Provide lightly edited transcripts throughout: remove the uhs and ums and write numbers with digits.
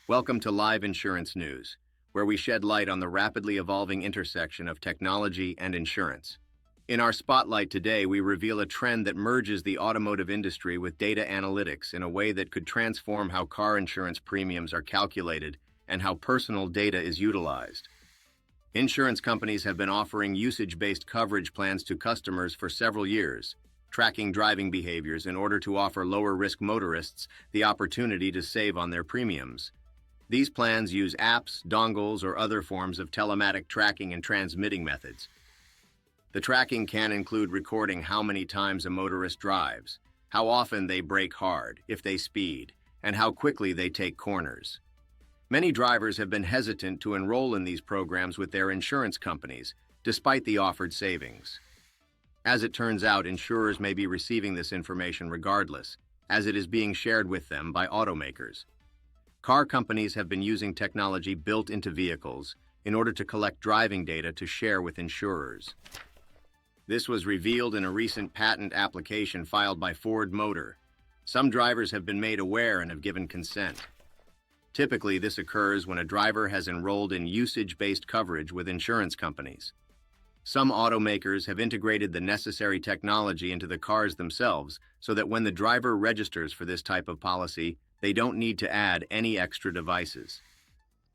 Welcome to Live Insurance News, where we shed light on the rapidly evolving intersection of technology and insurance. In our spotlight today, we reveal a trend that merges the automotive industry with data analytics in a way that could transform how car insurance premiums are calculated and how personal data is utilized. Insurance companies have been offering usage-based coverage plans to customers for several years, tracking driving behaviors in order to offer lower-risk motorists the opportunity to save on their premiums. These plans use apps, dongles, or other forms of telematic tracking and transmitting methods. The tracking can include recording how many times a motorist drives, how often they brake hard, if they speed, and how quickly they take corners. Many drivers have been hesitant to enroll in these programs with their insurance companies, despite the offered savings. As it turns out, insurers may be receiving this information regardless, as it is being shared with them by automakers. Car companies have been using technology built into vehicles in order to collect driving data to share with insurers. This was revealed in a recent patent application filed by Ford Motor. Some drivers have been made aware and have given consent. Typically, this occurs when a driver has enrolled in usage-based coverage with insurance companies. Some automakers have integrated the necessary technology into the cars themselves so that when the driver registers for this type of policy, they don't need to add any extra devices.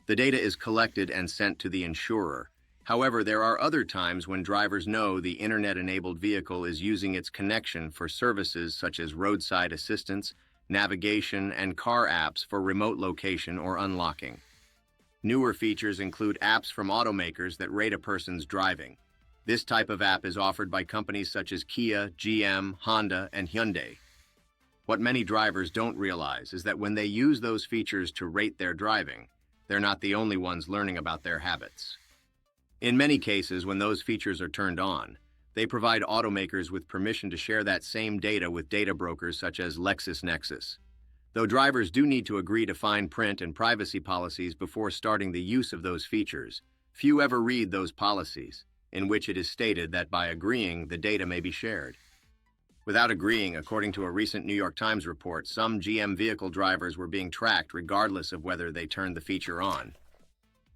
The data is collected and sent to the insurer. However, there are other times when drivers know the internet-enabled vehicle is using its connection for services such as roadside assistance, navigation, and car apps for remote location or unlocking. Newer features include apps from automakers that rate a person's driving. This type of app is offered by companies such as Kia, GM, Honda, and Hyundai. What many drivers don't realize is that when they use those features to rate their driving, they're not the only ones learning about their habits. In many cases, when those features are turned on, they provide automakers with permission to share that same data with data brokers such as LexisNexis. Though drivers do need to agree to fine print and privacy policies before starting the use of those features, few ever read those policies, in which it is stated that by agreeing, the data may be shared. Without agreeing, according to a recent New York Times report, some GM vehicle drivers were being tracked regardless of whether they turned the feature on.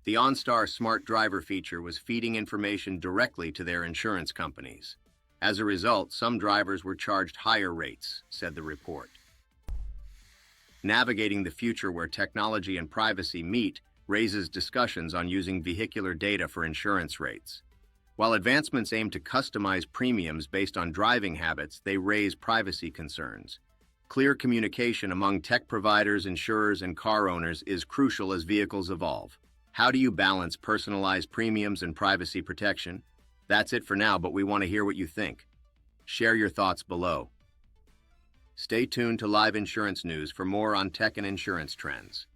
The OnStar Smart Driver feature was feeding information directly to their insurance companies. As a result, some drivers were charged higher rates, said the report. Navigating the future where technology and privacy meet raises discussions on using vehicular data for insurance rates. While advancements aim to customize premiums based on driving habits, they raise privacy concerns. Clear communication among tech providers, insurers, and car owners is crucial as vehicles evolve. How do you balance personalized premiums and privacy protection? That's it for now, but we want to hear what you think. Share your thoughts below. Stay tuned to Live Insurance News for more on tech and insurance trends.